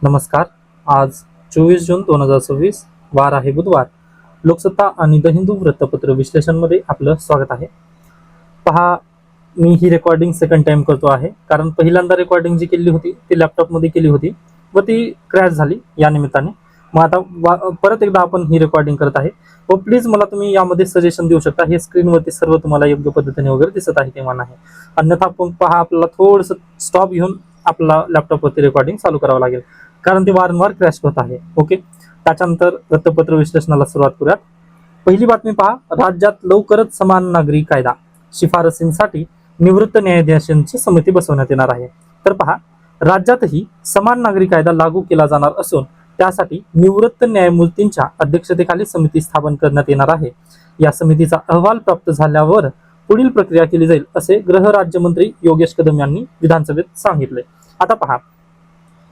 नमस्कार. आज 24 जून 2026 वार आहे बुधवार. लोकसत्ता आणि द हिंदू वृत्तपत्र विश्लेषणमध्ये आपलं स्वागत आहे. पहा, मी ही रेकॉर्डिंग सेकंड टाइम करतो आहे, कारण पहिल्यांदा रेकॉर्डिंग जी केली होती ती लॅपटॉपमध्ये केली होती व ती क्रॅश झाली या निमित्ताने. मग आता परत एकदा आपण ही रेकॉर्डिंग करत आहे. व प्लीज मला तुम्ही यामध्ये सजेशन देऊ शकता. हे स्क्रीनवरती सर्व तुम्हाला योग्य पद्धतीने वगैरे दिसत आहे किंवा नाही. अन्यथा आपण पहा, आपल्याला थोडंसं स्टॉप घेऊन आपला लॅपटॉपवरती रेकॉर्डिंग चालू करावं लागेल, कारण ते वारंवार क्रॅश होत आहे. ओके, त्याच्यानंतर वृत्तपत्र विश्लेषणाला सुरुवात करूयात. पहिली बातमी पहा, राज्यात लवकरच समान नागरी कायदा शिफारसींसाठी निवृत्त न्यायाधीशांची समिती बसवण्यात येणार आहे. तर पहा, राज्यातही समान नागरी कायदा लागू केला जाणार असून त्यासाठी निवृत्त न्यायमूर्तींच्या अध्यक्षतेखाली समिती स्थापन करण्यात येणार आहे. या समितीचा अहवाल प्राप्त झाल्यावर पुढील प्रक्रिया केली जाईल, असे गृह राज्यमंत्री योगेश कदम यांनी विधानसभेत सांगितले. आता पहा,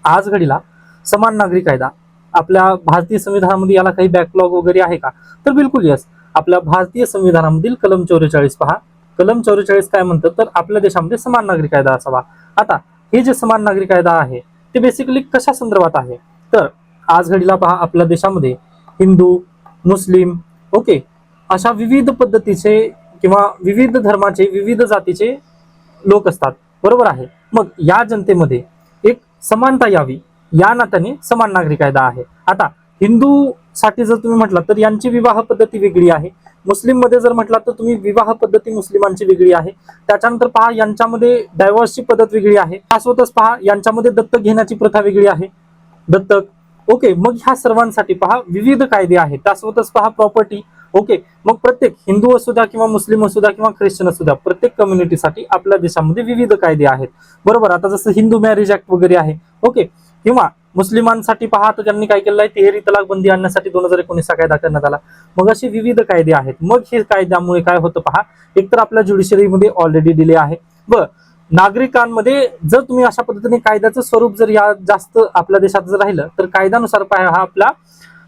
आज घडीला समान नागरी कायदा आपल्या भारतीय संविधानामध्ये याला काही बॅकलॉग वगैरे आहे का? तर बिलकुल यस. आपल्या भारतीय संविधानामधील कलम 44 पहा. कलम 44 काय म्हणतं, तर आपल्या देशामध्ये समान नागरी कायदा असावा. आता हे जे समान नागरी कायदा आहे ते बेसिकली कशा संदर्भात आहे, तर आज घडीला पहा, आपल्या देशामध्ये हिंदू, मुस्लिम, ओके, अशा विविध पद्धतीचे किंवा विविध धर्माचे, विविध जातीचे लोक असतात, बरोबर आहे. मग या जनतेमध्ये एक समानता यावी या नात्याने समान नागरी कायदा आहे. आता हिंदू साठी जर तुम्ही म्हटलात तर यांची विवाह पद्धती वेगळी आहे. मुस्लिम मध्ये जर म्हटलात तर तुम्ही विवाह पद्धती मुस्लिमांची वेगळी आहे. त्याच्यानंतर पहा, यांच्यामध्ये डायव्हर्सची पद्धत वेगळी आहे. त्यासोबतच पहा, यांच्यामध्ये दत्तक घेण्याची प्रथा वेगळी आहे. दत्तक, ओके. मग ह्या सर्वांसाठी पहा विविध कायदे आहेत. त्यासोबतच पहा प्रॉपर्टी, ओके. मग प्रत्येक हिंदू असू द्या किंवा मुस्लिम असू द्या किंवा ख्रिश्चन असू द्या, प्रत्येक कम्युनिटीसाठी आपल्या देशामध्ये विविध कायदे आहेत, बरोबर. आता जसं हिंदू मॅरेज ऍक्ट वगैरे आहे, ओके. किंवा मुस्लिमांसाठी पहा, तर त्यांनी काय केलं आहे, तिहेरी तलाक बंदी आणण्यासाठी 2019 चा कायदा करण्यात आला. मग असे विविध कायदे आहेत. मग हे कायद्यामुळे काय होतं पहा, एकतर आपल्या ज्युडिशरीमध्ये ऑलरेडी डिले आहे व नागरिकांमध्ये जर तुम्ही अशा पद्धतीने कायद्याचं स्वरूप जर या जास्त आपल्या देशात जर राहिलं तर कायद्यानुसार पहा, हा आपल्या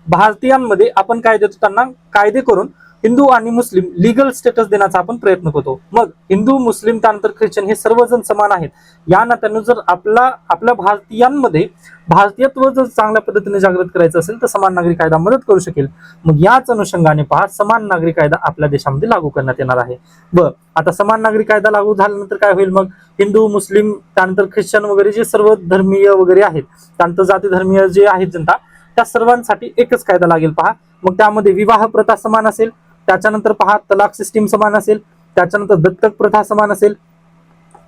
भारतीयांमध्ये आपण काय देतो, त्यांना कायदे करून हिंदू आणि मुस्लिम लीगल स्टेटस देण्याचा आपण प्रयत्न करतो. मग हिंदू, मुस्लिम, त्यानंतर ख्रिश्चन हे सर्वजण समान आहेत या नात्याने जर आपल्या भारतीयांमध्ये भारतीयत्व जर चांगल्या पद्धतीने जागृत करायचं असेल तर समान नागरी कायदा मदत करू शकेल. मग याच अनुषंगाने पहा, समान नागरी कायदा आपल्या देशामध्ये लागू करण्यात येणार आहे. आता समान नागरी कायदा लागू झाल्यानंतर काय होईल, मग हिंदू, मुस्लिम, त्यानंतर ख्रिश्चन वगैरे जे सर्व धर्मीय वगैरे आहेत, त्यानंतर जाती धर्मीय जे आहेत जनता, त्या सर्वांसाठी एकच कायदा लागेल पहा. मग त्यामध्ये विवाह प्रथा समान असेल, त्याच्यानंतर पहा तलाक सिस्टीम समान असेल, त्याच्यानंतर दत्तक प्रथा समान असेल,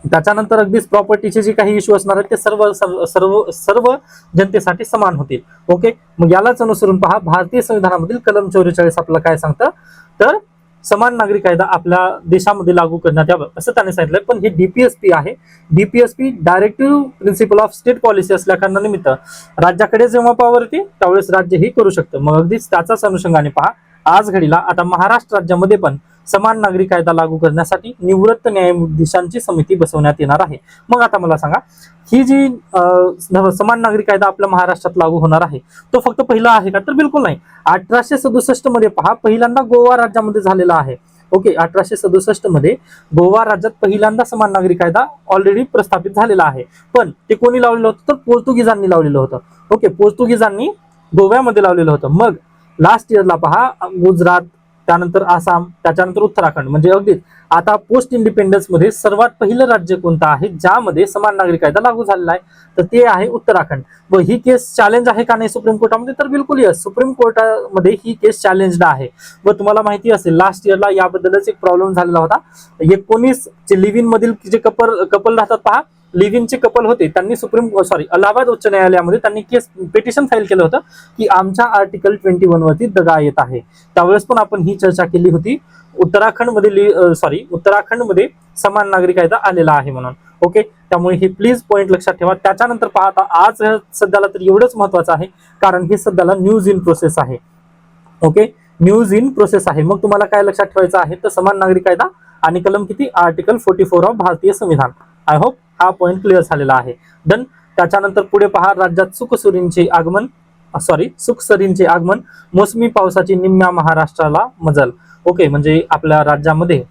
त्याच्यानंतर अगदीच प्रॉपर्टीचे जे काही इश्यू असणार आहेत ते सर्व सर्व सर्व जनतेसाठी समान होतील. ओके, मग यालाच अनुसरून पहा, भारतीय संविधानामधील कलम 44 आपल्याला काय सांगतं, तर समान नागरी कायदा आपल्या देशामध्ये लागू करण्यात यावं असं त्याने सांगितलंय. पण हे डीपीएसपी आहे. DPSP directive principle of state policy असल्या कारणानिमित्त राज्याकडे जेव्हा पॉवर येते त्यावेळेस राज्य हे करू शकतं. मग अगदीच त्याचाच अनुषंगाने पहा, आज घडीला आता महाराष्ट्र राज्यामध्ये पण समान नागरी कायदा लागू करण्यासाठी निवृत्त न्यायाधीशांची समिती बसवण्यात येणार आहे. मग आता मला सांगा, ही जी समान नागरी कायदा आपल्या महाराष्ट्रात लागू होणार आहे तो फक्त पहिला आहे का? तर बिलकुल नाही. 1867 मध्ये पहा, पहिल्यांदा गोवा राज्यामध्ये झालेला आहे. ओके, 1867 मध्ये गोवा राज्यात पहिल्यांदा समान नागरी कायदा ऑलरेडी प्रस्थापित झालेला आहे. पण ते कोणी लावलेलं होतं, तर पोर्तुगीजांनी लावलेलं होतं. ओके, पोर्तुगीजांनी गोव्यामध्ये लावलेलं होतं. मग लास्ट इयरला पहा, गुजरात, त्यानंतर आसाम, त्याच्यानंतर उत्तराखंड, म्हणजे अगदीच आता पोस्ट इंडिपेंडन्स मध्ये सर्वात पहिलं राज्य कोणतं आहे ज्यामध्ये समान नागरी कायदा लागू झालेला आहे, तर ते आहे उत्तराखंड. व ही केस चॅलेंज आहे का नाही सुप्रीम कोर्टामध्ये? तर बिलकुल यस, सुप्रीम कोर्टामध्ये ही केस चॅलेंज्ड आहे. व तुम्हाला माहिती असेल, लास्ट इयरला याबद्दलच एक प्रॉब्लेम झालेला होता. 19 जे लिव्ह इन मधील जे कपल राहतात पहा, लिव्ह इनचे कपल होते, त्यांनी अलाहाबाद उच्च न्यायालयामध्ये त्यांनी केस पिटिशन फाईल केलं होतं की आमच्या आर्टिकल 21 वरती दगा येत आहे. त्यावेळेस पण आपण ही चर्चा केली होती, उत्तराखंडमध्ये समान नागरी कायदा आलेला आहे म्हणून. ओके, त्यामुळे हे प्लीज पॉईंट लक्षात ठेवा. त्याच्यानंतर पाहता, आज सध्याला तर एवढंच महत्वाचं आहे कारण हे सध्याला न्यूज इन प्रोसेस आहे. ओके, न्यूज इन प्रोसेस आहे. मग तुम्हाला काय लक्षात ठेवायचं आहे, तर समान नागरी कायदा आणि कलम किती, आर्टिकल 44 ऑफ भारतीय संविधान. आय होप हा पॉईंट क्लिअर झालेला आहे. डन. त्याच्यानंतर पुढे पहा, राज्यात सुखसुरींचे आगमन, मोसमी पावसाची निम्म्या महाराष्ट्राला मजल. ओके, म्हणजे आपल्या राज्यामध्ये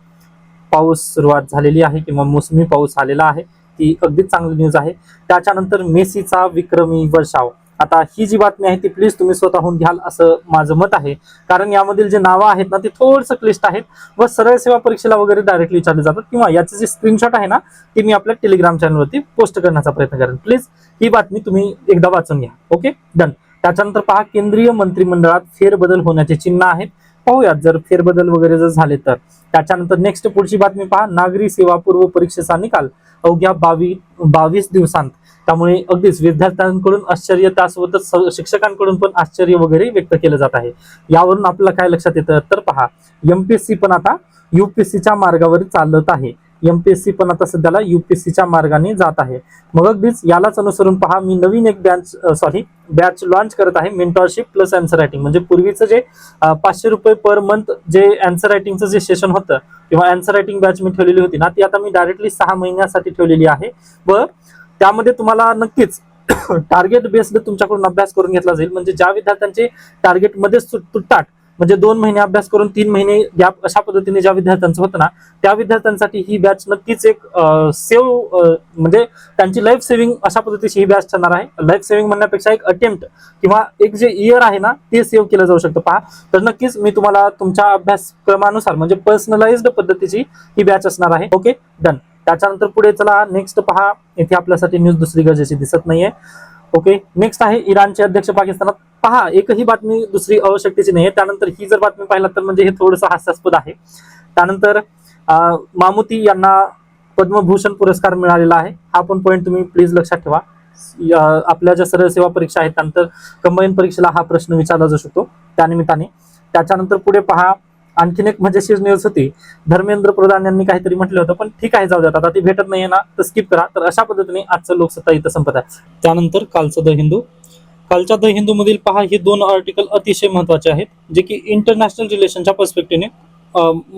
पाऊस सुरुवात झालेली आहे किंवा मोसमी पाऊस आलेला आहे, ती अगदीच चांगली न्यूज आहे. त्याच्यानंतर मेसीचा विक्रमी वर्षाव. आता ही जी बातमी आहे ती प्लीज तुम्ही स्वतःहून घ्याल असं माझं मत आहे, कारण यामधील जे नावं आहेत ना ते थोडंसं क्लिष्ट आहेत व सरळ सेवा परीक्षेला वगैरे डायरेक्टली विचारले जातात, किंवा याचे जे स्क्रीनशॉट आहे ना ते मी आपल्या टेलिग्राम चॅनलवरती पोस्ट करण्याचा प्रयत्न करेन. प्लीज ही बातमी तुम्ही एकदा वाचून घ्या. Okay, done. त्याच्यानंतर पहा, केंद्रीय मंत्रिमंडळात फेरबदल होण्याचे चिन्ह आहेत. पाहूयात जर फेरबदल वगैरे जर झाले तर. त्याच्यानंतर नेक्स्ट पुढची बातमी पहा, नागरी सेवा पूर्व परीक्षेचा निकाल अवघ्या 22 दिवसांत. त्यामुळे अगदीच विद्यार्थ्यांकडून आश्चर्य, त्यासोबतच शिक्षकांकडून पण आश्चर्य वगैरे व्यक्त केलं जात आहे. यावरून आपल्याला काय लक्षात येतं तर पहा, एमपीएससी पण आता युपीएससीच्या मार्गावर चालत आहे. एमपीएससी पण आता सध्याला युपीएससीच्या मार्गाने जात आहे. मग अगदीच यालाच अनुसरून पहा, मी नवीन एक बॅच लॉन्च करत आहे, मेंटॉरशिप प्लस आन्सर रायटिंग. म्हणजे पूर्वीचं जे 500 रुपये पर मंथ जे आन्सर रायटिंगचं जे सेशन होतं किंवा आन्सर रायटिंग बॅच मी ठेवलेली होती ना, ती आता मी डायरेक्टली 6 महिन्यासाठी ठेवलेली आहे. व त्यामध्ये तुम्हाला नक्कीच टार्गेट बेस्ड तुमच्याकडून अभ्यास करून घेतला जाईल. म्हणजे ज्या विद्यार्थ्यांचे टार्गेट मध्येच तुटतात, म्हणजे 2 महिने अभ्यास करून 3 महिने गॅप, अशा पद्धतीने ज्या विद्यार्थ्यांचं होतं ना, त्या विद्यार्थ्यांसाठी ही बॅच नक्कीच एक म्हणजे त्यांची लाईफ सेव्हिंग अशा पद्धतीची ही बॅच ठरणार आहे. लाईफ सेव्हिंग म्हणण्यापेक्षा एक अटेम्प्ट किंवा एक जे इयर आहे ना ते सेव्ह केलं जाऊ शकतं. पहा, तर नक्कीच मी तुम्हाला तुमच्या अभ्यासक्रमानुसार म्हणजे पर्सनलाइज्ड पद्धतीची ही बॅच असणार आहे. Okay, done. त्याच्यानंतर पुढे चला, नेक्स्ट पहा, इथे आपल्यासाठी न्यूज दुसरी गरजेची दिसत नाहीये. ओके, नेक्स्ट आहे इराणचे अध्यक्ष पाकिस्तानात. पहा, एकही बातमी दुसरी आवश्यकतेची नाहीये. त्यानंतर ही जर बातमी पाहिला तर म्हणजे हे थोडंसं हास्यास्पद आहे. त्यानंतर मामुती यांना पद्मभूषण पुरस्कार मिळालेला आहे. हा पण पॉईंट तुम्ही प्लीज लक्षात ठेवा. आपल्या ज्या सरळ सेवा परीक्षा आहेत त्यानंतर कंबाईन परीक्षेला हा प्रश्न विचारला जाऊ शकतो त्यानिमित्ताने. त्याच्यानंतर पुढे पहा, आणखीन एक मजेशीर न्यूज होती. धर्मेंद्र प्रधान यांनी काहीतरी म्हटलं होतं, पण ठीक आहे, जाऊ द्यात, आता ती भेटत नाहीये ना तर स्किप करा. तर अशा पद्धतीने आजचं लोकसत्ता इथं संपत आहे. त्यानंतर कालचं द हिंदू. कालच्या द हिंदू मधील पहा, हे 2 आर्टिकल अतिशय महत्वाचे आहेत, जे की इंटरनॅशनल रिलेशनच्या पर्स्पेक्टिव्हने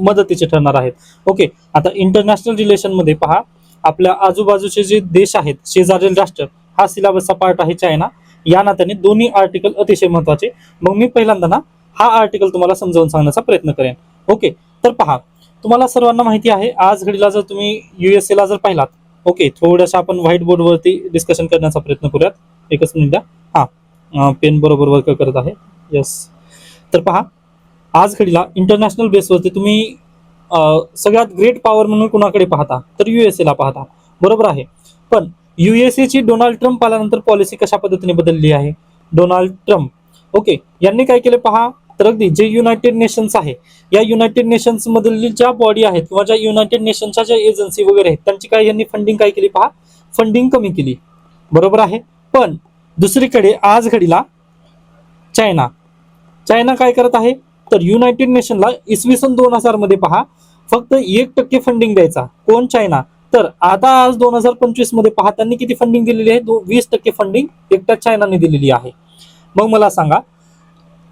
मदतीचे ठरणार आहेत. ओके, आता इंटरनॅशनल रिलेशन मध्ये पहा, आपल्या आजूबाजूचे जे देश आहेत, शेजारील राष्ट्र, हा सिलेबसचा पार्ट आहे चायना. या नात्याने दोन्ही आर्टिकल अतिशय महत्वाचे. मग मी पहिल्यांदा ना हा आर्टिकल तुम्हाला समजावून सांगण्याचा प्रयत्न करेन. ओके, तर पहा, तुम्हाला सर्वांना माहिती आहे, आज घडीला जर तुम्ही युएसए ला जर पाहिलात, ओके, थोडंसं आपण व्हाईट बोर्डवरती डिस्कशन करण्याचा प्रयत्न करूयात. एकच मिनिट द्या. हा, पेन बरोबर वर्क करत आहे. येस. तर पहा, आज घडीला इंटरनॅशनल बेसवरती तुम्ही सगळ्यात ग्रेट पॉवर म्हणून कुणाकडे पाहता तर युएसए ला पाहता. बरोबर आहे. पण युएसए ची डोनाल्ड ट्रम्प आल्यानंतर पॉलिसी कशा पद्धतीने बदलली आहे. डोनाल्ड ट्रम्प, ओके, यांनी काय केले पहा, तर अगदी जे युनायटेड नेशन्स आहे, या युनायटेड नेशन्स मधील ज्या बॉडी आहेत किंवा ज्या युनायटेड नेशन्सच्या ज्या एजन्सी वगैरे आहेत त्यांची काय यांनी फंडिंग काय केली पहा, फंडिंग कमी केली. बरोबर आहे. पण दुसरीकडे आज घडीला चायना काय करत आहे तर युनायटेड नेशनला इसवी सन 2000 मध्ये पहा फक्त 1% फंडिंग द्यायचा. कोण? चायना. तर आता आज 2025 मध्ये पहा त्यांनी किती फंडिंग दिलेली आहे, 20% फंडिंग एकट्या चायनाने दिलेली आहे. मग मला सांगा,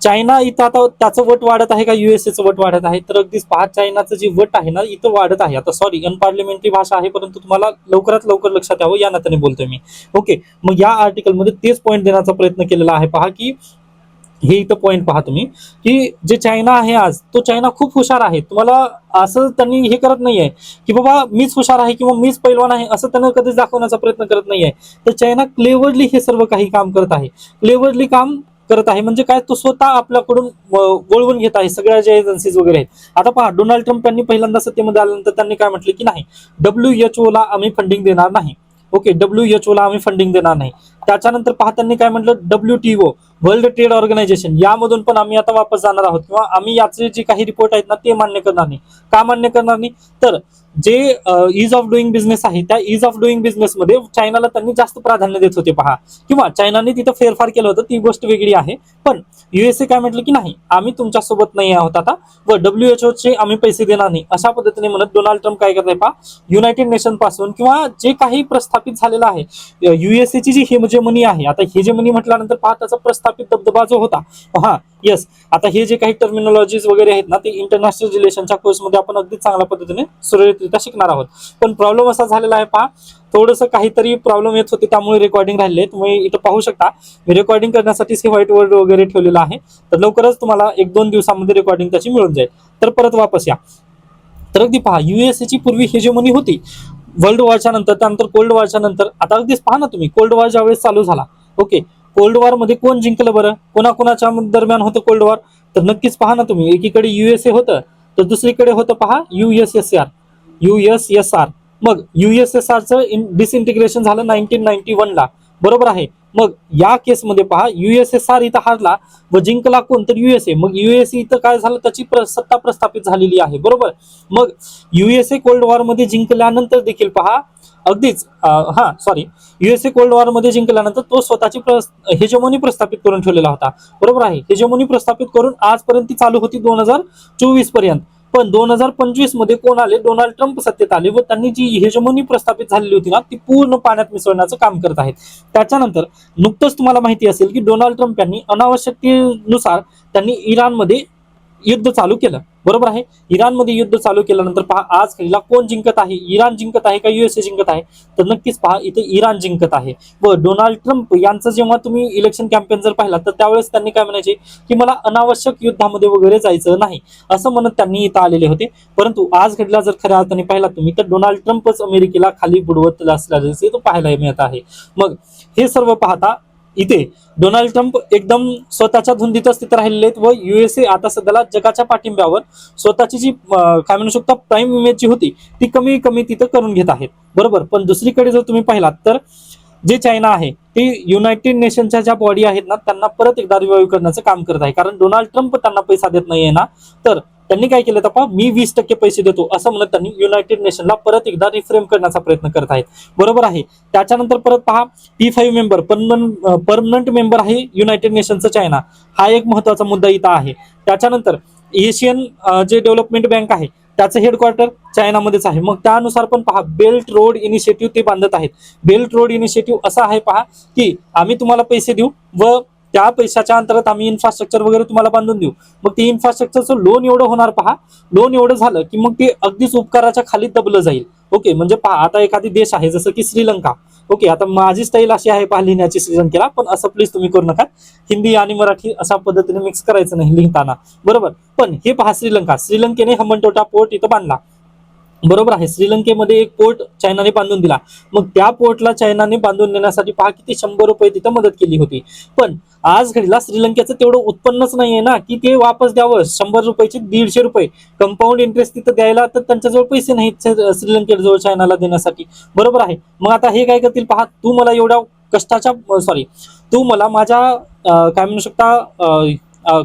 चायना इथं आता त्याचं वट वाढत आहे का युएसएचं वट वाढत आहे? तर अगदीच पहा, चायनाचं जे वट आहे ना इथं वाढत आहे. आता सॉरी, अनपार्लिमेंटरी भाषा आहे, परंतु तुम्हाला लवकरात लवकर लक्षात यावं या नात्याने बोलतोय मी. ओके, मग या आर्टिकलमध्ये तेच पॉईंट देण्याचा प्रयत्न केलेला आहे. पहा की हे इथं पॉईंट पहा तुम्ही, की जे चायना आहे आज, तो चायना खूप हुशार आहे. तुम्हाला असं त्यांनी हे करत नाहीये की बाबा मीच हुशार आहे किंवा मीच पैलवान आहे, असं त्यांना कधीच दाखवण्याचा प्रयत्न करत नाहीये. तर चायना क्लेवरली हे सर्व काही काम करत आहे. क्लेवरली काम करत आहे म्हणजे काय, तो स्वतः आपल्याकडून वळवून घेत आहे सगळ्या ज्या एजन्सीज वगैरे आहेत. आता पहा, डोनाल्ड ट्रम्प यांनी पहिल्यांदा सत्तेमध्ये आल्यानंतर त्यांनी काय म्हटले की नाही, WHO ला आम्ही फंडिंग देणार नाही. ओके, WHO ला आम्ही फंडिंग देणार नाही. त्याच्यानंतर पहा त्यांनी काय म्हटलं, WTO, वर्ल्ड ट्रेड ऑर्गनायझेशन, यामधून पण आम्ही आता वापस जाणार आहोत किंवा आम्ही याचे जे काही रिपोर्ट आहेत ना ते मान्य करणार नाही. का मान्य करणार नाही? तर जे इज ऑफ डुईंग बिझनेस आहे, त्या इज ऑफ डुईंग बिझनेस मध्ये चायनाला त्यांनी जास्त प्राधान्य देत होते. पहा, किंवा चायनाने तिथं फेरफार केलं होतं, ती गोष्ट वेगळी आहे. पण युएसए काय म्हटलं की नाही, आम्ही तुमच्या सोबत नाही आहोत आता, व WHO चे आम्ही पैसे देणार नाही, अशा पद्धतीने म्हणत डोनाल्ड ट्रम्प काय करताय पहा, युनायटेड नेशन पासून किंवा जे काही प्रस्थापित झालेलं आहे युएसए ची जी हेजेमनी आहे, आता हेजेमनी म्हटल्यानंतर पहा त्याचा प्रस्थापित दबदबा जो होता, हा येस, आता हे जे काही टर्मिनॉलॉजीज वगैरे आहेत ना ते इंटरनॅशनल रिलेशनच्या कोर्समध्ये आपण अगदी चांगल्या पद्धतीने सुरळीतरित्या शिकणार आहोत. पण प्रॉब्लेम असा झालेला आहे पहा, थोडंसं काहीतरी प्रॉब्लेम येत होते त्यामुळे रेकॉर्डिंग राहिले. तुम्ही इथं पाहू शकता, मी रेकॉर्डिंग करण्यासाठी व्हाईट बोर्ड वगैरे ठेवलेला आहे. तर लवकरच तुम्हाला 1-2 दिवसांमध्ये रेकॉर्डिंग त्याची मिळून जाईल. तर परत वापस या. तर अगदी पहा, युएसए ची पूर्वी हेजेमनी होती वर्ल्ड वॉरच्या नंतर, त्यानंतर कोल्ड वॉरच्या नंतर. आता अगदीच पहा ना तुम्ही, कोल्ड वॉर ज्यावेळेस चालू झाला, ओके, कोल्ड वॉर मध्ये कोण जिंकलं बरं, कोणाकोणाच्या दरम्यान होतं कोल्ड वॉर? तर नक्कीच पहा ना तुम्ही, एकीकडे युएसए होतं तर दुसरीकडे होतं पहा युएसएसआर. मग युएसएसआरचं डिसइंटिग्रेशन झालं 1991 ला, बरोबर आहे. मग या केसमध्ये पहा युएसएसआर इथं हारला व जिंकला कोण? तर युएसए. मग युएसए इथं काय झालं, त्याची सत्ता प्रस्थापित झालेली आहे, बरोबर. मग युएसए कोल्ड वॉर मध्ये जिंकल्यानंतर देखील पहा अगदीच युएसए कोल्ड वॉर मध्ये जिंकल्यानंतर तो स्वतःची हेजेमोनी प्रस्थापित करून ठेवलेला होता, बरोबर आहे. हेजेमोनी प्रस्थापित करून आजपर्यंत ती चालू होती 2024 पर्यंत. पण 2025 मध्ये कोण आले? डोनाल्ड ट्रम्प सत्तेत आले व त्यांनी जी हेजेमोनी प्रस्थापित झालेली होती ना, ती पूर्ण पाण्यात मिसळण्याचं काम करत आहेत. त्याच्यानंतर नुकतंच तुम्हाला माहिती असेल की डोनाल्ड ट्रम्प यांनी अनावश्यकतेनुसार त्यांनी इराणमध्ये युद्ध चालू केलं, बरोबर आहे. इराणमध्ये युद्ध चालू केल्यानंतर पहा आज घडीला कोण जिंकत आहे? इराण जिंकत आहे का युएसए जिंकत आहे? तर नक्कीच पहा इथे इराण जिंकत आहे. व डोनाल्ड ट्रम्प यांचं जेव्हा तुम्ही इलेक्शन कॅम्पेन जर पाहिला तर त्यावेळेस त्यांनी काय म्हणायचे की मला अनावश्यक युद्धामध्ये वगैरे जायचं नाही असं म्हणत त्यांनी इथं आलेले होते. परंतु आज घडला जर खऱ्या अर्थाने पाहिला तुम्ही तर डोनाल्ड ट्रम्पच अमेरिकेला खाली बुडवत असल्याचे तो पाहायला मिळत आहे. मग हे सर्व पाहता इथे डोनाल्ड ट्रम्प एकदम स्वतःच्या धुंदीतच तिथे राहिलेले आहेत व युएसए आता सध्याला जगाच्या पाठिंब्यावर स्वतःची जी काय म्हणू शकता प्राईम इमेज जी होती ती कमी कमी तिथं करून घेत आहेत, बरोबर. पण दुसरीकडे जर तुम्ही पाहिलात तर जे चायना आहे ते युनायटेड नेशनच्या ज्या बॉडी आहेत ना त्यांना परत एकदा रिवाईव्ह करण्याचं काम करत आहे. कारण डोनाल्ड ट्रम्प त्यांना पैसा देत नाहीये ना, तर त्यांनी काय केलं तर मी 20% पैसे देतो असं म्हणत त्यांनी युनायटेड नेशनला परत एकदा रिफ्रेम करण्याचा प्रयत्न करत आहेत, बरोबर आहे. त्याच्यानंतर परत पहा P5 मेंबर परमनंट मेंबर आहे युनायटेड नेशनचं चायना, हा एक महत्वाचा मुद्दा इथं आहे. त्याच्यानंतर एशियन जे डेव्हलपमेंट बँक आहे त्याचं हेडक्वार्टर चायनामध्येच आहे. मग त्यानुसार पण पहा बेल्ट रोड इनिशिएटिव्ह ते बांधत आहेत. बेल्ट रोड इनिशिएटिव्ह असा आहे पहा की आम्ही तुम्हाला पैसे देऊ व त्या पैशाच्या अंतर्गत आम्ही इन्फ्रास्ट्रक्चर वगैरे तुम्हाला बांधून देऊ. मग ते इन्फ्रास्ट्रक्चरचं लोन एवढं होणार पहा, लोन एवढं झालं की मग ते अगदीच उपकाराच्या खाली दबलं जाईल. ओके, म्हणजे पहा आता एखादी देश आहे जसं की श्रीलंका. ओके, आता माझी स्टाईल अशी आहे पहा लिहिण्याची श्रीलंकेला, पण असं प्लीज तुम्ही करू नका, हिंदी आणि मराठी अशा पद्धतीने मिक्स करायचं नाही लिहिताना, बरोबर. पण हे पहा श्रीलंकेने हंबनटोटा पोर्ट इथं बांधला, बरोबर आहे. श्रीलंकेमध्ये एक पोर्ट चायनाने बांधून दिला. मग त्या पोर्टला चायनाने बांधून देण्यासाठी पहा किती 100 रुपये तिथं मदत केली होती. पण आज घडीला श्रीलंकेचं तेवढं उत्पन्नच नाहीये ना की ते वापस द्यावं. 100 रुपयाचे 150 रुपये कंपाऊंड इंटरेस्ट तिथं द्यायला तर त्यांच्याजवळ पैसे नाहीत श्रीलंकेजवळ चायनाला देण्यासाठी, बरोबर आहे. मग आता हे काय करतील पहा, तू मला एवढ्या तू मला माझ्या काय म्हणू शकता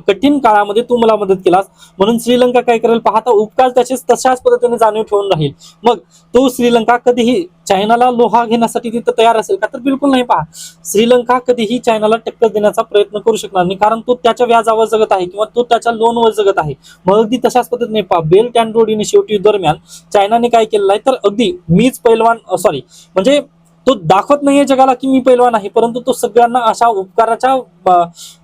कठीण काळामध्ये तू मला मदत केलास म्हणून श्रीलंका काय करेल पाहता उपकार तशाच पद्धतीने जाणीव ठेवून राहील. मग तो श्रीलंका कधीही चायनाला लोहा घेण्यासाठी तिथं तयार असेल का? तर बिलकुल नाही. पहा श्रीलंका कधीही चायनाला टक्कर देण्याचा प्रयत्न करू शकणार नाही, कारण तो त्याच्या व्याजावर जगत आहे किंवा तो त्याच्या लोनवर जगत आहे. मग अगदी तशाच पद्धतीने पहा बेल्ट अँड रोड इनिशिएटिव्ह दरम्यान चायनाने काय केलेलं आहे तर अगदी मीच पैलवान म्हणजे तो दाखवत नाहीये जगाला की मी पैलवान आहे, परंतु तो सगळ्यांना अशा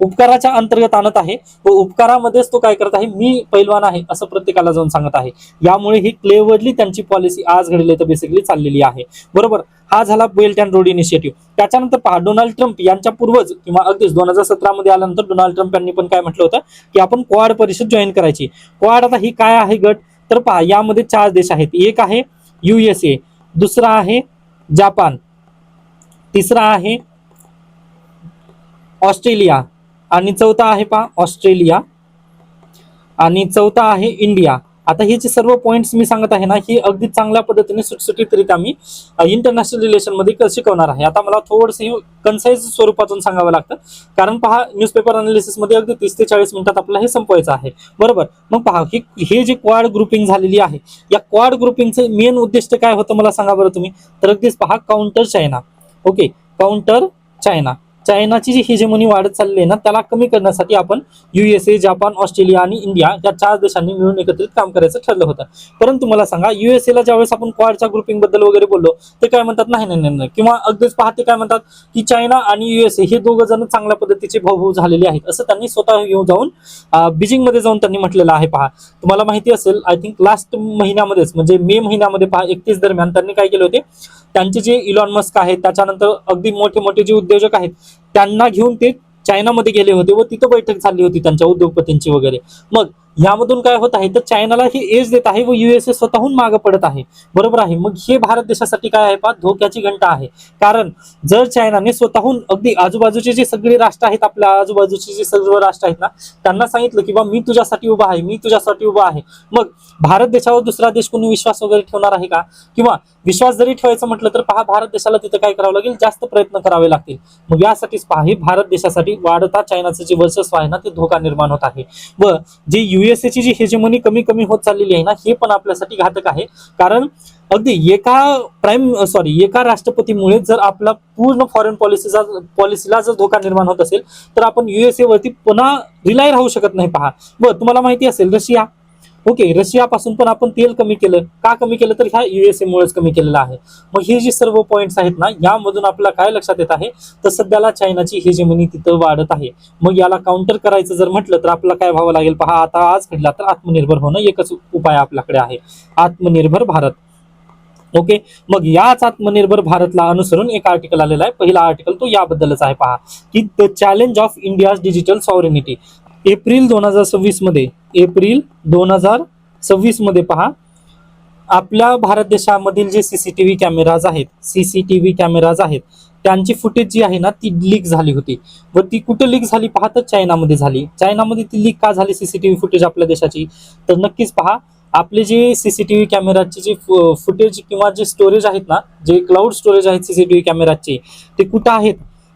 उपकाराच्या अंतर्गत आणत आहे व उपकारामध्येच तो काय करत आहे, मी पैलवान आहे असं प्रत्येकाला जाऊन सांगत आहे. यामुळे ही क्लेवरली त्यांची पॉलिसी आज घडली तर बेसिकली चाललेली आहे, बरोबर. हा झाला बेल्ट अँड रोड इनिशिएटिव्ह. त्याच्यानंतर पहा डोनाल्ड ट्रम्प यांच्या पूर्वज किंवा अगदीच 2017 मध्ये आल्यानंतर डोनाल्ड ट्रम्प यांनी पण काय म्हटलं होतं की आपण क्वाड परिषद जॉईन करायची. क्वाड आता ही काय आहे गट तर पहा यामध्ये 4 देश आहेत. एक आहे युएसए, दुसरा आहे जापान, तिसरा आहे ऑस्ट्रेलिया आणि चौथा आहे पहा ऑस्ट्रेलिया आणि चौथा आहे इंडिया. आता हे जे सर्व पॉइंट्स मी सांगत आहे ना ही अगदी चांगल्या पद्धतीने सुटसुटीतरित्या मी इंटरनॅशनल रिलेशन मध्ये शिकवणार आहे. आता मला थोडंसं कन्साइज स्वरूपातून सांगावं लागतं, कारण पहा न्यूजपेपर अनालिसिस मध्ये अगदी 30 ते 40 मिनिटात आपल्याला हे संपवायचं आहे, बरोबर. मग पहा हे जे क्वाड ग्रुपिंग झालेली आहे या क्वाड ग्रुपिंगचे मेन उद्दिष्ट काय होतं मला सांगा बरं तुम्ही. तर अगदीच पहा काउंटर चायना. ओके, काउंटर चायनाची जी हेजेमोनी वाढत चालली आहे ना त्याला कमी करण्यासाठी आपण युएसए, जापान, ऑस्ट्रेलिया आणि इंडिया या 4 देशांनी मिळून एकत्रित काम करायचं ठरलं होतं. परंतु मला सांगा युएसए ला ज्यावेळेस आपण क्वाडच्या ग्रुपिंग बद्दल वगैरे बोललो ते काय म्हणतात नाही किंवा अगदीच पहा ते काय म्हणतात की चायना आणि युएसए हे दोघं जण चांगल्या पद्धतीचे भाऊ झालेले आहेत असं त्यांनी स्वतः येऊन जाऊन बीजिंग मध्ये जाऊन त्यांनी म्हटलेलं आहे. पहा तुम्हाला माहिती असेल आय थिंक लास्ट महिन्यामध्येच म्हणजे मे महिन्यामध्ये पहा 31 दरम्यान त्यांनी काय केले होते, त्यांचे जे इलॉन मस्क आहेत त्याच्यानंतर अगदी मोठे मोठे जे उद्योजक आहेत त्यांना घेऊन ते चायनामध्ये गेले होते व तिथं बैठक झाली होती त्यांच्या उद्योगपतींची वगैरे. मग यामधून काय होत आहे तर चायनाला हे एज देत आहे व युएसए स्वतःहून मागे पडत आहे, बरोबर आहे. मग हे भारत देशासाठी काय आहे पहा, धोक्याची घंटा आहे. कारण जर चायनाने स्वतःहून अगदी आजूबाजूचे जे सगळे राष्ट्र आहेत, आपल्या आजूबाजूचे जे सर्व राष्ट्र आहेत ना, त्यांना सांगितलं की बा मी तुझ्यासाठी उभा आहे, मी तुझ्यासाठी उभा आहे, मग भारत देशावर दुसरा देश कोणी विश्वास वगैरे ठेवणार आहे का? किंवा विश्वास जरी ठेवायचं म्हटलं तर पहा, भारत देशाला तिथं काय करावं लागेल, जास्त प्रयत्न करावे लागतील. मग यासाठीच पहा, हे भारत देशासाठी वाढता चायनाचं जे वर्चस्व आहे ना, ते धोका निर्माण होत आहे. व जे युएसए ची जी हेजेमनी कमी कमी होत चाललेली आहे ना, हे पण आपल्यासाठी घातक आहे. कारण अगदी एका राष्ट्रपतीमुळे जर आपला पूर्ण फॉरेन पॉलिसीला जर धोका निर्माण होत असेल तर आपण युएसए वरती पुन्हा रिलाय राहू शकत नाही. पहा, व तुम्हाला माहिती असेल रशिया, ओके, रशियापासून पण आपण तेल कमी केलं. का कमी केलं तर ह्या युएसए मुळेच कमी केलेलं आहे. मग हे जे सर्व पॉइंट्स आहेत ना, यामधून आपल्याला काय लक्षात येत आहे तर सध्याला चायनाची हेजेमनी तिथं वाढत आहे. मग याला काउंटर करायचं जर म्हटलं तर आपल्याला काय व्हावं लागेल पहा, आता आज घडला तर आत्मनिर्भर होणं एकच उपाय आपल्याकडे आहे, आत्मनिर्भर भारत. ओके, मग याच आत्मनिर्भर भारतला अनुसरून एक आर्टिकल आलेला आहे. पहिला आर्टिकल तो याबद्दलच आहे पहा, की the challenge of India's digital sovereignty. April 2026 मध्ये, एप्रिल 2026 मध्ये पहा, आपल्या भारत देशामधील जे सीसीटीव्ही कॅमेराज आहेत त्यांची फुटेज जी आहे ना, ती लीक झाली होती. व ती कुठे लीक झाली पहा, तर चायनामध्ये झाली. चायनामध्ये ती लीक का झाली सीसीटीव्ही फुटेज आपल्या देशाची, तर नक्कीच पहा, आपले जे सीसीटीव्ही कॅमेराचे जे फुटेज किंवा जे स्टोरेज आहेत ना, जे क्लाउड स्टोरेज आहेत सीसीटीव्ही कॅमेराचे, ते कुठं आहेत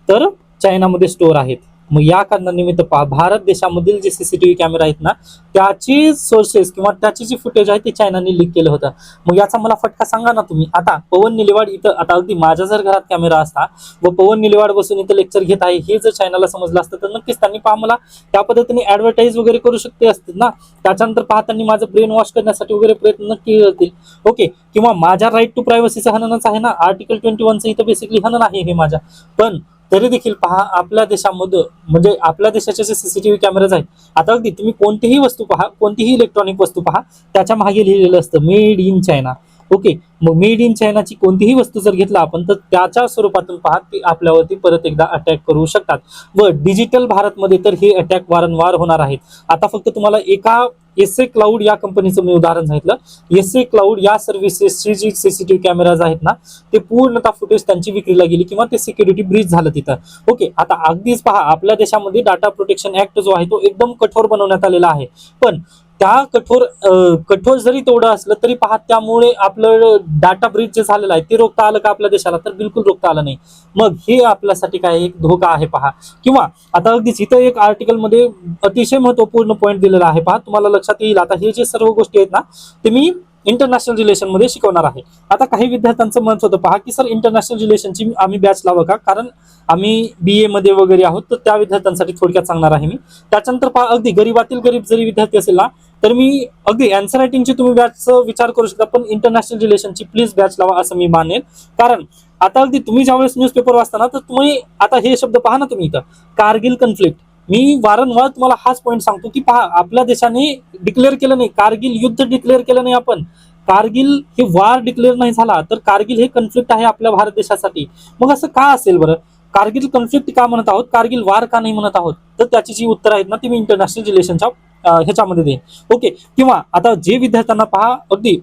तर चायनामध्ये स्टोअर आहेत. मग या कारणानिमित्त पहा, भारत देशामधील जे सीसीटीव्ही कॅमेरा आहेत ना, त्याची सोर्सेस किंवा त्याची जी फुटेज आहे ते चायनाने लीक केलं होतं. मग याचा मला फटका सांगा ना तुम्ही. आता पवन निलेवाड इथं, आता अगदी माझ्या जर घरात कॅमेरा असता व पवन निलेवाड बसून इथं लेक्चर घेत आहे हे जर चायनाला समजलं असतं तर नक्कीच त्यांनी पहा मला त्या पद्धतीने ऍडव्हर्टाईज वगैरे करू शकते असतील ना. त्याच्यानंतर पहा, त्यांनी माझं ब्रेन वॉश करण्यासाठी वगैरे प्रयत्न नक्की करतील. ओके, किंवा माझ्या राईट टू प्रायव्हसीचं हननच आहे ना, आर्टिकल 21चं इथं बेसिकली हनन आहे हे माझ्या. पण तरी देखील पहा, आपल्या देशामध्ये म्हणजे आपल्या देशाचे जे सीसीटीव्ही कॅमेराज आहेत, आता अगदी तुम्ही कोणतीही वस्तू पहा, कोणतीही इलेक्ट्रॉनिक वस्तू पहा, त्याच्या मागे लिहिलेलं असतं मेड इन चायना. ओके, मग मेड इन चायनाची कोणतीही वस्तू जर घेतला आपण तर त्याच्या स्वरूपातून पहा ती आपल्यावरती परत एकदा अटॅक करू शकतात. व डिजिटल भारतमध्ये तर हे अटॅक वारंवार होणार आहेत. आता फक्त तुम्हाला एका एसए क्लाउड या कंपनीचं मी उदाहरण सांगितलं. एसए क्लाउड या सर्व्हिसेसची जी सीसीटीव्ही कॅमेराज आहेत ना, ते पूर्णतः फुटेज त्यांची विक्रीला गेली किंवा ते सिक्युरिटी ब्रीच झालं तिथं. ओके, आता अगदीच पहा, आपल्या देशामध्ये डाटा प्रोटेक्शन ऍक्ट जो आहे तो एकदम कठोर बनवण्यात आलेला आहे. पण त्या कठोर जरी तेवढं असलं तरी पहा, त्यामुळे आपलं डाटा ब्रीच जे झालेलं आहे ते रोखता आलं का आपल्या देशाला, तर बिलकुल रोखता आलं नाही. मग हे आपल्यासाठी काय एक धोका आहे पहा. किंवा आता अगदीच इथं एक आर्टिकल मध्ये अतिशय महत्वपूर्ण पॉईंट दिलेला आहे पहा, तुम्हाला लक्षात येईल. आता हे जे सर्व गोष्टी आहेत ना, ते मी इंटरनॅशनल रिलेशन मध्ये शिकवणार आहे. आता काही विद्यार्थ्यांचं मत होतं पहा, की सर इंटरनॅशनल रिलेशनची आम्ही बॅच लावा का, कारण आम्ही BA मध्ये वगैरे आहोत, तर त्या विद्यार्थ्यांसाठी थोडक्यात सांगणार आहे मी. त्याच्यानंतर पहा, अगदी गरीबातील गरीब जरी विद्यार्थी असेल ना, तर मी अगदी अँसर रायटिंगची तुम्ही बॅचचा विचार करू शकता, पण इंटरनॅशनल रिलेशनची प्लीज बॅच लावा असं मी मानेल. कारण आता अगदी तुम्ही ज्यावेळेस न्यूजपेपर वाचता ना, तर तुम्ही आता हे शब्द पहा ना तुम्ही इथं, कारगिल कन्फ्लिक्ट. मी वारंवार तुम्हाला हाच पॉईंट सांगतो की पहा, आपल्या देशाने डिक्लेअर केलं नाही, कारगिल युद्ध डिक्लेअर केलं नाही आपण. कारगिल हे वार डिक्लेअर नाही झाला, तर कारगिल हे कन्फ्लिक्ट आहे आपल्या भारत देशासाठी. मग असं का असेल बरं? कारगिल कन्फ्लिक्ट का म्हणत आहोत, कारगिल वार का नाही म्हणत आहोत, तर त्याची जी उत्तर आहेत ना, ती मी इंटरनॅशनल रिलेशनच्या ह्याच्यामध्ये देईन. ओके, किंवा आता जे विद्यार्थ्यांना पहा, अगदी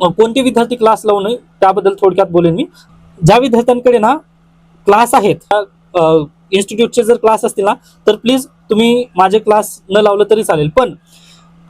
कोणते विद्यार्थी क्लास लावू नये त्याबद्दल थोडक्यात बोलेन मी. ज्या विद्यार्थ्यांकडे ना क्लास आहेत, इन्स्टिट्यूटचे जर क्लास असतील ना, तर प्लीज तुम्ही माझे क्लास न लावलं तरी चालेल. पण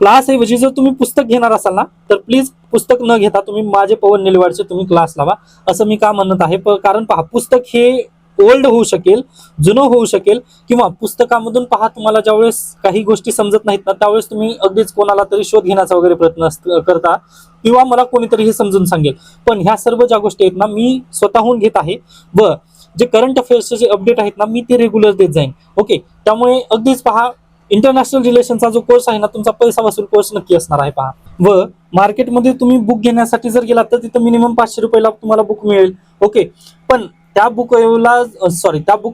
क्लास ऐवजी जर तुम्ही पुस्तक घेणार असाल ना, तर प्लीज पुस्तक न घेता तुम्ही माझे पवन निलवाडचे तुम्ही क्लास लावा, असं मी का म्हणत आहे. कारण पहा, पुस्तक हे ओल्ड होऊ शकेल, जुनं होऊ शकेल, किंवा पुस्तकामधून पहा तुम्हाला ज्यावेळेस काही गोष्टी समजत नाहीत ना, त्यावेळेस तुम्ही अगदीच कोणाला तरी शोध घेण्याचा वगैरे प्रयत्न करता, किंवा मला कोणीतरी हे समजून सांगेल. पण ह्या सर्व ज्या गोष्टी आहेत ना, मी स्वतःहून घेत आहे. व जे करंट अफेअर्सचे जे अपडेट आहेत ना, मी ते रेग्युलर देत जाईन. ओके, त्यामुळे अगदीच पहा, इंटरनॅशनल रिलेशनचा जो कोर्स आहे ना, तुमचा पैसा वसूल कोर्स नक्की असणार आहे पहा. व मार्केटमध्ये तुम्ही बुक घेण्यासाठी जर गेलात तर तिथं मिनिमम 500 रुपयाला तुम्हाला बुक मिळेल. ओके, पण त्या बुक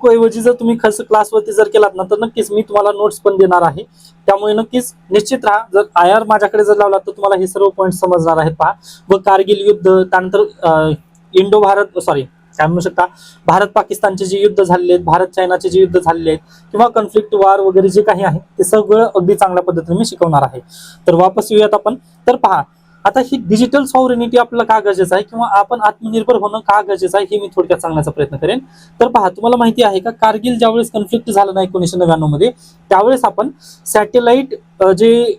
ऐवजी जर तुम्ही खर्च क्लासवरती जर केलात ना, तर नक्कीच मी तुम्हाला नोट्स पण देणार आहे. त्यामुळे नक्कीच निश्चित राहा. जर IR माझ्याकडे जर लावला तर तुम्हाला हे सर्व पॉईंट समजणार आहेत पहा. व कारगिल युद्ध, त्यानंतर काय म्हणू शकता, भारत पाकिस्तानचे जे युद्ध झालेले आहेत, भारत चायनाचे जे युद्ध झालेले आहेत किंवा कॉन्फ्लिक्ट वार वगैरे जे काही आहे ते सगळं अगदी चांगल्या पद्धतीने मी शिकवणार आहे. तर वापस येऊयात आपण. तर पहा, आता ही डिजिटल सॉव्हरेनिटी आपल्याला का गरजेचं आहे किंवा आपण आत्मनिर्भर होणं का गरजेचं आहे हे मी थोडक्यात सांगण्याचा प्रयत्न करेन. तर पहा, तुम्हाला माहिती आहे का, कारगिल ज्यावेळेस कॉन्फ्लिक्ट झालं ना 1999 मध्ये, त्यावेळेस आपण सॅटेलाइट जे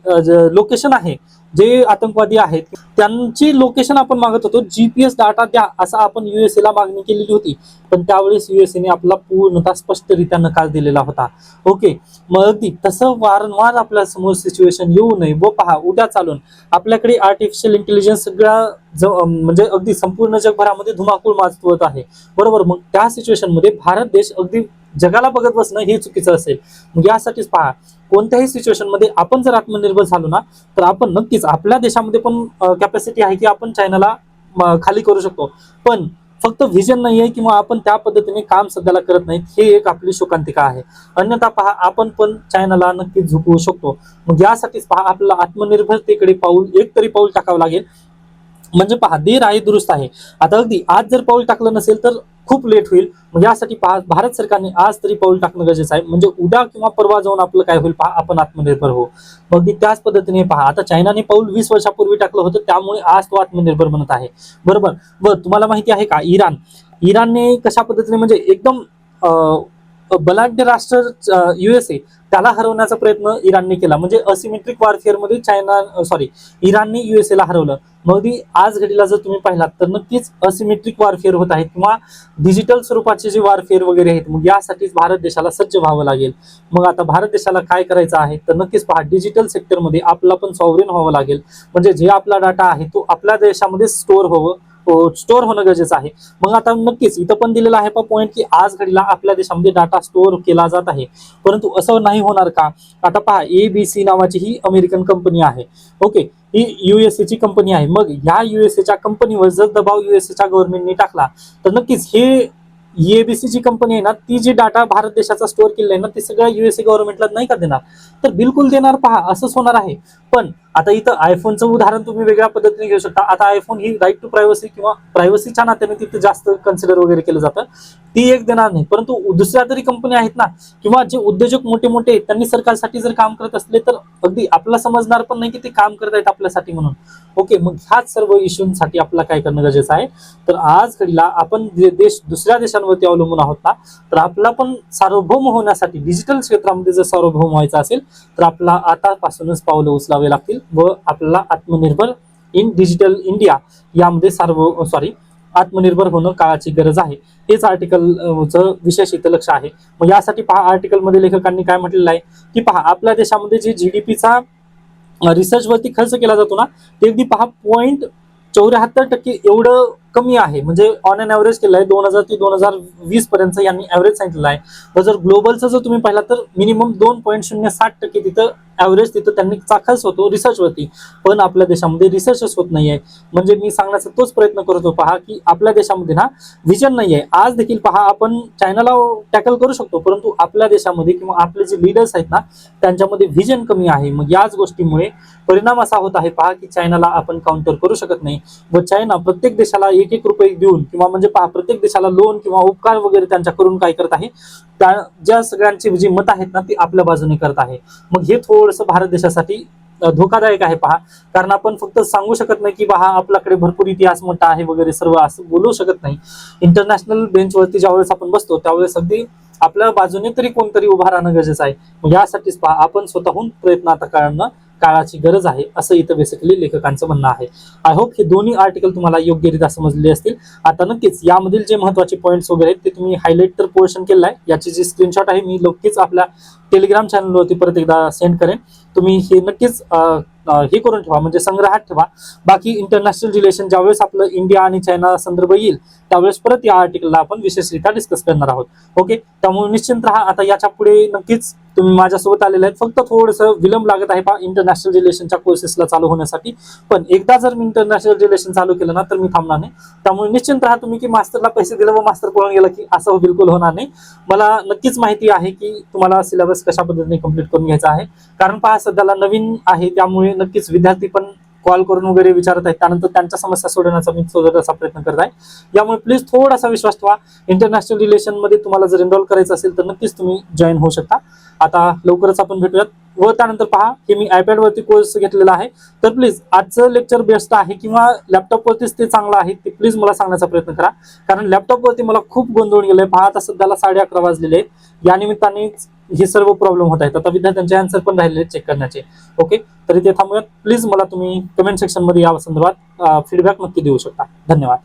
लोकेशन आहे, जे आतंकवादी आहेत त्यांची लोकेशन आपण मागत होतो, जीपीएस डाटा द्या असं आपण युएसए ला मागणी केलेली होती. पण त्यावेळेस युएसए आपला पूर्णतः स्पष्टरित्या नकार दिलेला होता. ओके, मग अगदी तसं वारंवार आपल्या समोर सिच्युएशन येऊ नये व पहा, उद्या चालून आपल्याकडे आर्टिफिशियल इंटेलिजन्स सगळ्या म्हणजे अगदी संपूर्ण जगभरामध्ये धुमाकूळ माजवत आहे, बरोबर. मग त्या सिच्युएशन मध्ये भारत देश अगदी जगाला बघत बसणं हे चुकीचं असेल. मग यासाठीच पहा, कोणत्याही सिच्युएशन मध्ये आपण जर आत्मनिर्भर झालो ना, तर आपण नक्कीच, आपल्या देशामध्ये पण कॅपॅसिटी आहे की आपण चायनाला खाली करू शकतो. पण फक्त व्हिजन नाही आहे किंवा आपण त्या पद्धतीने काम सध्याला करत नाहीत, हे एक आपली शोकांतिका आहे. अन्यथा पहा, आपण पण चायनाला नक्कीच झुकवू शकतो. मग यासाठीच पहा, आपल्याला आत्मनिर्भरतेकडे एक तरी पाऊल टाकावं लागेल. म्हणजे पहा, देर आहे दुरुस्त आहे. आता अगदी आज जर पाऊल टाकलं नसेल तर खूप लेट होईल. मग यासाठी पहा, भारत सरकारने आज तरी पाऊल टाकणं गरजेचं आहे. म्हणजे उद्या किंवा परवा जाऊन आपलं काय होईल पहा, आपण आत्मनिर्भर हो. मग त्याच पद्धतीने पहा, आता चायनाने पाऊल 20 वर्षापूर्वी टाकलं होतं, त्यामुळे आज तो आत्मनिर्भर बनत आहे, बरोबर. व तुम्हाला माहिती आहे का, इराणने कशा पद्धतीने म्हणजे एकदम बलाढ्य राष्ट्र युएसए त्याला हरवण्याचा प्रयत्न इराणने केला. म्हणजे असिमेट्रिक वॉरफेअर मध्ये इराणने युएसएला हरवलं. मग आज घडीला जर तुम्ही पाहिलात तर नक्कीच असिमेट्रिक वॉरफेअर होत आहेत किंवा डिजिटल स्वरूपाचे जे वॉरफेअर वगैरे आहेत. मग यासाठीच भारत देशाला सज्ज व्हावं लागेल. मग आता भारत देशाला काय करायचं आहे, तर नक्कीच पहा, डिजिटल सेक्टरमध्ये आपला पण सॉव्हरेन व्हावं लागेल. म्हणजे जे आपला डाटा आहे तो आपल्या देशामध्ये स्टोअर होणं गरजेचं आहे. मग आता नक्कीच इथं पण दिलेला आहे पॉईंट की आज घडीला आपल्या देशामध्ये डाटा स्टोअर केला जात आहे, परंतु असं नाही होणार का. आता पहा, ABC नावाची ही अमेरिकन कंपनी आहे, ओके, ही युएसए ची कंपनी आहे. मग ह्या युएसएच्या कंपनीवर जर दबाव युएसएच्या गव्हर्नमेंटने टाकला तर नक्कीच हे ABC ची कंपनी आहे ना, ती जी डाटा भारत देशाचा स्टोअर केलेला आहे ना, ते सगळं युएसए गव्हर्नमेंटला नाही का देणार, तर बिलकुल देणार. पहा, असंच होणार आहे. पण आता इथं आयफोनचं उदाहरण तुम्ही वेगळ्या पद्धतीने घेऊ शकता. आता आयफोन ही राईट टू प्रायव्हसी किंवा प्रायव्हसीच्या नात्याने तिथे जास्त कन्सिडर वगैरे केलं जातं, ती एक देणार नाही. परंतु दुसऱ्या तरी कंपनी आहेत ना, किंवा जे उद्योजक मोठे मोठे आहेत त्यांनी सरकारसाठी जर काम करत असले तर अगदी आपल्याला समजणार पण नाही की ते काम करत आहेत आपल्यासाठी म्हणून. ओके, मग ह्याच सर्व इश्यूसाठी आपल्याला काय करणं गरजेचं आहे, तर आज घडीला आपण देश दुसऱ्या देशांवरती अवलंबून आहोत ना, तर आपला पण सार्वभौम होण्यासाठी डिजिटल क्षेत्रामध्ये जर सार्वभौम व्हायचं असेल तर आपला आतापासूनच पावलं उचलावे लागतील व आपल्याला आत्मनिर्भर इन डिजिटल इंडिया यामध्ये आत्मनिर्भर होणं काळाची गरज आहे. हेच आर्टिकलचं विशेष इथं लक्ष आहे. मग यासाठी पहा, आर्टिकलमध्ये लेखकांनी काय म्हटलेलं आहे की पहा, आपल्या देशामध्ये जे जीडीपीचा रिसर्च वरती खर्च केला जातो ना, ते अगदी पहा 0.74% एवढं कमी आहे. म्हणजे ऑन अन ॲव्हरेज केलं आहे 2000 ते 2020 पर्यंत यांनी ॲव्हरेज सांगितलं आहे. व जर ग्लोबलचं जर तुम्ही पाहिला तर मिनिमम 2.07% तिथं ॲव्हरेज त्यांनी खर्च होतो रिसर्चवरती. पण आपल्या देशामध्ये रिसर्चच होत नाहीये. म्हणजे मी सांगण्याचा तोच प्रयत्न करतो पहा, की आपल्या देशामध्ये ना व्हिजन नाहीये. आज देखील पहा, आपण चायनाला टॅकल करू शकतो, परंतु आपल्या देशामध्ये किंवा आपले जे लीडर्स आहेत ना त्यांच्यामध्ये व्हिजन कमी आहे. मग याच गोष्टीमुळे परिणाम असा होत आहे पहा, की चायनाला आपण काउंटर करू शकत नाही व चायना प्रत्येक देशाला एक रुपये देऊन किंवा म्हणजे पहा, प्रत्येक देशाला लोन किंवा उपकार वगैरे त्यांच्याकडून काय करत आहे, त्या ज्या सगळ्यांची जी मत आहेत ना ती आपल्या बाजूने करत आहे. मग हे थोडंसं भारत देशासाठी धोकादायक आहे पहा. कारण आपण फक्त सांगू शकत नाही की पहा आपल्याकडे भरपूर इतिहास मोठा आहे वगैरे सर्व असं बोलू शकत नाही. इंटरनॅशनल बेंचवरती ज्यावेळेस आपण बसतो त्यावेळेस अगदी आपल्या बाजूने तरी कोणतरी उभा राहणं गरजेचं आहे. मग यासाठीच पहा, आपण स्वतःहून प्रयत्न आता करणं काळाची गरज आहे, असं इथं बेसिकली लेखकांचं म्हणणं आहे. आय होप हे दोन्ही आर्टिकल तुम्हाला योग्यरित्या समजले असतील. आता नक्कीच यामधील जे महत्त्वाचे पॉईंट्स वगैरे आहेत ते तुम्ही हायलाइट तर पोर्शन केलं आहे, याची जी स्क्रीनशॉट आहे मी नक्कीच आपल्या टेलिग्राम चॅनलवरती परत एकदा सेंड करेन. तुम्ही हे नक्कीच हे करून ठेवा, म्हणजे संग्रहात ठेवा. बाकी इंटरनॅशनल रिलेशन ज्यावेळेस आपलं इंडिया आणि चायना संदर्भ येईल त्यावेळेस परत या आर्टिकलला आपण विशेषरित्या डिस्कस करणार आहोत. ओके, त्यामुळे निश्चिंत राहा. आता याच्या पुढे नक्कीच तुम्ही माझ्यासोबत आलेले आहेत. फक्त थोडंसं विलंब लागत आहे पहा इंटरनॅशनल रिलेशनच्या कोर्सेसला चालू होण्यासाठी. पण एकदा जर मी इंटरनॅशनल रिलेशन चालू केलं ना तर मी थांबणार नाही. त्यामुळे निश्चिंत राहा तुम्ही की मास्टरला पैसे दिले व मास्टर पळून गेला की असं बिलकुल होणार नाही. मला नक्कीच माहिती आहे की तुम्हाला सिलेबस कशा पद्धतीने कंप्लीट करून घ्यायचा आहे. कारण पहा सध्याला नवीन आहे त्यामुळे नक्कीच विद्यार्थी पण कॉल करून वगैरे विचारत आहेत, त्यानंतर त्यांच्या समस्या सोडवण्याचा मी सोडवण्याचा प्रयत्न करत आहे. यामुळे प्लीज थोडासा विश्वास ठेवा. इंटरनॅशनल रिलेशन मध्ये तुम्हाला जर एनरोल करायचं असेल तर नक्कीच तुम्ही जॉईन होऊ शकता. आता लवकरच आपण भेटूयात. व त्यानंतर पहा, हे मी आयपॅड वरती कोर्स घेतलेला आहे, तर प्लीज आजचं लेक्चर बेस्ट आहे किंवा लॅपटॉप वरतीच ते चांगलं आहे ते प्लीज मला सांगण्याचा प्रयत्न करा. कारण लॅपटॉप वरती मला खूप गोंधळून गेलंय. पहा, आता सध्याला 11:30 वाजलेले आहेत. या निमित्ताने हे सर्व प्रॉब्लेम होत आहेत. आता विद्यार्थ्यांचे आन्सर पण राहिलेले चेक करण्याचे. ओके, तर इथे थांबूयात. प्लीज मला तुम्ही कमेंट सेक्शन मध्ये या संदर्भात फीडबॅक नक्की देऊ शकता. धन्यवाद.